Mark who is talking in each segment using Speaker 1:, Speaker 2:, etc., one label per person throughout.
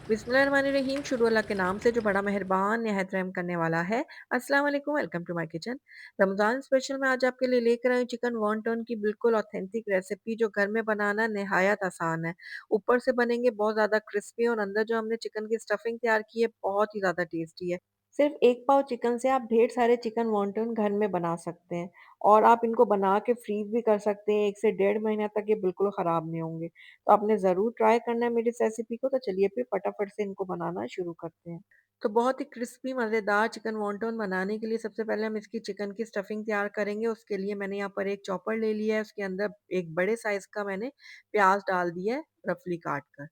Speaker 1: बिस्मिल्लाहिर्रहमानिर्रहीम। शुरू अल्लाह के नाम से जो बड़ा मेहरबान निहायत रहम करने वाला है। अस्सलाम वालेकुम, welcome to my kitchen. Ramzan special में आज आपके लिए लेकर आई हूँ चिकन वॉन्टन की बिल्कुल ऑथेंटिक रेसिपी जो घर में बनाना निहायत आसान है। ऊपर से बनेंगे बहुत ज़्यादा क्रिस्पी और अंदर जो हमने चिकन की स्टफिंग तैयार की है बहुत ही ज़्यादा टेस्टी है। सिर्फ 1 पाव चिकन से आप ढेर सारे चिकन वॉन्टन घर में बना सकते हैं और आप इनको बना के फ्रीज़ भी कर सकते हैं। 1 से डेढ़ महीने तक ये बिल्कुल ख़राब नहीं होंगे। तो आपने ज़रूर ट्राई करना है मेरी इस रेसिपी को, तो चलिए फिर फटाफट से इनको बनाना शुरू करते हैं। तो बहुत ही क्रिस्पी मज़ेदार चिकन वॉन्टन बनाने के लिए सबसे पहले हम इसकी चिकन की स्टफिंग तैयार करेंगे। उसके लिए मैंने यहाँ पर एक चॉपर ले लिया है, उसके अंदर एक बड़े साइज़ का मैंने प्याज़ डाल दिया है रफली काट कर।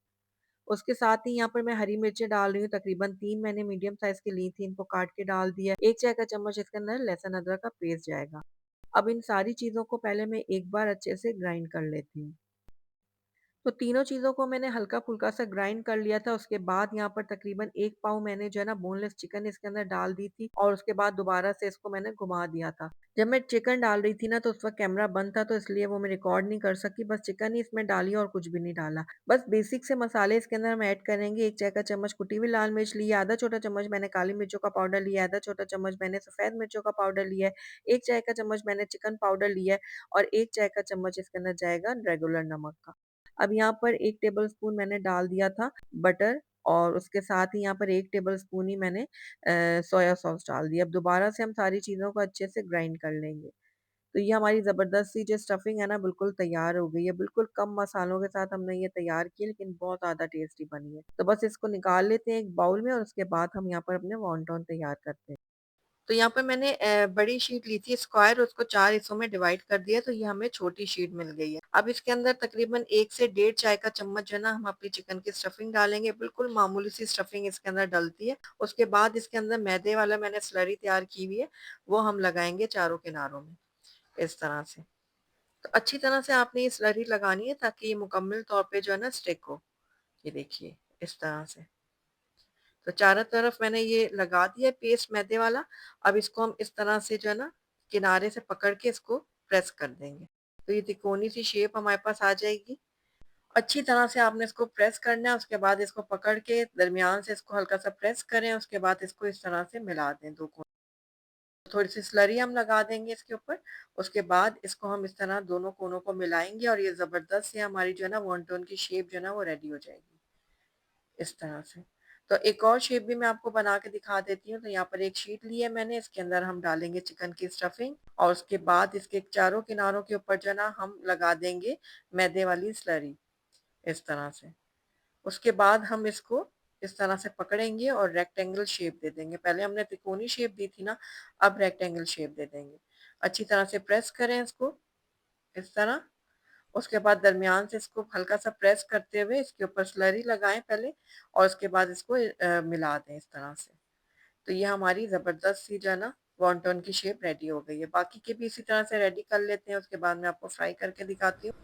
Speaker 1: उसके साथ ही यहाँ पर मैं हरी मिर्चें डाल रही हूँ, तकरीबन 3 मैंने मीडियम साइज़ की ली थी, इनको काट के डाल दिया है। 1 चाय का चम्मच इसके अंदर लहसुन अदरक का पेस्ट जाएगा। अब इन सारी चीज़ों को पहले मैं एक बार अच्छे से ग्राइंड कर लेती हूँ। तो तीनों चीज़ों को मैंने हल्का-फुल्का सा ग्राइंड कर लिया था, उसके बाद यहाँ पर तकरीबन 1 पाव मैंने जो है ना बोनलेस चिकन इसके अंदर डाल दी थी और उसके बाद दोबारा से इसको मैंने घुमा दिया था। जब मैं चिकन डाल रही थी ना तो उस वक़्त कैमरा बंद था तो इसलिए वो मैं रिकॉर्ड नहीं कर सकी, बस चिकन ही इसमें डाली और कुछ भी नहीं डाला। बस बेसिक से मसाले इसके अंदर हम ऐड करेंगे, 1 चाय का चम्मच कुटी हुई लाल मिर्च ली है, आधा छोटा चम्मच मैंने काली मिर्चों का पाउडर लिया है, आधा छोटा चम्मच मैंने सफ़ेद मिर्चों का पाउडर लिया है, 1 चाय का चम्मच मैंने चिकन पाउडर लिया है और 1 चाय का चम्मच इसके अंदर जाएगा रेगुलर नमक का। अब यहाँ पर 1 टेबलस्पून मैंने डाल दिया था बटर और उसके साथ ही यहाँ पर 1 टेबलस्पून ही मैंने सोया सॉस डाल दिया। अब दोबारा से हम सारी चीज़ों को अच्छे से ग्राइंड कर लेंगे। तो ये हमारी ज़बरदस्त सी जो स्टफिंग है ना बिल्कुल तैयार हो गई है। बिल्कुल कम मसालों के साथ हमने ये तैयार की है लेकिन बहुत ज़्यादा टेस्टी बनी है। तो बस इसको निकाल लेते हैं एक बाउल में और उसके बाद हम यहाँ पर अपने वॉन्टन तैयार करते हैं। तो यहाँ पर मैंने बड़ी शीट ली थी स्क्वायर, उसको 4 हिस्सों में डिवाइड कर दिया तो ये हमें छोटी शीट मिल गई है। अब इसके अंदर तकरीबन 1 से डेढ़ चाय का चम्मच जो है ना हम अपनी चिकन की स्टफिंग डालेंगे, बिल्कुल मामूली सी स्टफिंग इसके अंदर डलती है। उसके बाद इसके अंदर मैदे वाला मैंने स्लरी तैयार की हुई है, वो हम लगाएँगे चारों किनारों में, इस तरह से। तो अच्छी तरह से आपने ये स्लरी लगानी है ताकि ये मुकम्मल तौर पे जो है ना स्टिक हो। ये देखिए, इस तरह से। तो चारों तरफ मैंने ये लगा दिया पेस्ट मैदे वाला। अब इसको हम इस तरह से जो है ना किनारे से पकड़ के इसको प्रेस कर देंगे। तो ये तिकोनी सी शेप हमारे पास आ जाएगी। अच्छी तरह से आपने इसको प्रेस करना है, उसके बाद इसको पकड़ के दरमियान से इसको हल्का-सा प्रेस करें, उसके बाद इसको इस तरह से मिला दें 2 कोनों। थोड़ी-सी स्लरी हम लगा देंगे इसके ऊपर, उसके बाद इसको हम इस तरह दोनों कोनों को मिलाएँगे और ये ज़बरदस्त सी हमारी जो है ना वॉन्टन की शेप जो है ना वो रेडी हो जाएगी। इस तरह से। तो एक और शेप भी मैं आपको बना के दिखा देती हूँ। तो यहाँ पर एक शीट ली है मैंने, इसके अंदर हम डालेंगे चिकन की स्टफिंग और उसके बाद इसके चारों किनारों के ऊपर जो है ना हम लगा देंगे मैदे वाली स्लरी, इस तरह से। उसके बाद हम इसको इस तरह से पकड़ेंगे और रेक्टेंगल शेप दे देंगे। पहले हमने त्रिकोणी शेप दी थी ना, अब रेक्टेंगल शेप दे देंगे। अच्छी तरह से प्रेस करें इसको, इस तरह। उसके बाद दरमियान से इसको हल्का-सा प्रेस करते हुए इसके ऊपर स्लरी लगाएँ पहले और उसके बाद इसको मिला दें इस तरह से। तो ये हमारी ज़बरदस्त सी जो है ना वॉन्टन की शेप रेडी हो गई है। बाकी के भी इसी तरह से रेडी कर लेते हैं, उसके बाद मैं आपको फ्राई करके दिखाती हूँ।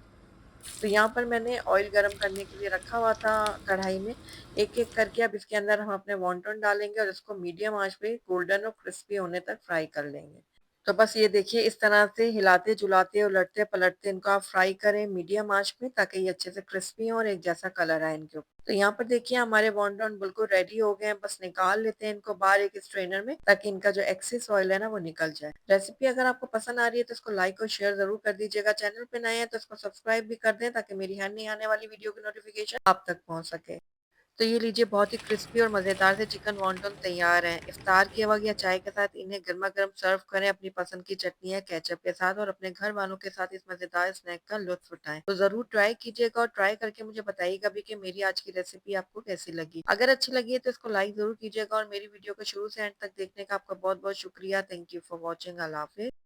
Speaker 1: तो यहाँ पर मैंने ऑयल गरम करने के लिए रखा हुआ था कढ़ाई में। एक-एक करके अब इसके अंदर हम अपने वॉन्टन डालेंगे और इसको मीडियम आँच पे गोल्डन और क्रिस्पी होने तक फ्राई कर लेंगे। तो बस ये देखिए इस तरह से हिलाते-जुलाते, उलटते-पलटते इनको आप फ्राई करें मीडियम आँच पे ताकि ये अच्छे से क्रिस्पी हों और एक जैसा कलर आए इनके ऊपर। तो यहाँ पर देखिए हमारे वॉन्टन बिल्कुल रेडी हो गए हैं, बस निकाल लेते हैं इनको बाहर एक स्ट्रेनर में ताकि इनका जो एक्सेस ऑयल है ना वो निकल जाए। रेसिपी अगर आपको पसंद आ रही है तो इसको लाइक और शेयर ज़रूर कर दीजिएगा। चैनल पे नए हैं तो इसको सब्सक्राइब भी कर दें ताकि मेरी हर नई आने वाली वीडियो की नोटिफ़िकेशन आप तक पहुँच सके। तो ये लीजिए बहुत ही क्रिस्पी और मज़ेदार से चिकन वॉन्टन तैयार हैं। इफ्तार के वक़्त या चाय के साथ इन्हें गरमा-गरम सर्व करें अपनी पसंद की चटनी या केचअप के साथ और अपने घर वालों के साथ इस मज़ेदार स्नैक का लुत्फ़ उठाएँ। तो ज़रूर ट्राई कीजिएगा और ट्राई करके मुझे बताइएगा भी कि मेरी आज की रेसिपी आपको कैसी लगी। अगर अच्छी लगी है तो इसको लाइक ज़रूर कीजिएगा और मेरी वीडियो को शुरू से एंड तक देखने का आपका बहुत-बहुत शुक्रिया। Thank you for watching. अल्लाह हाफ़िज़।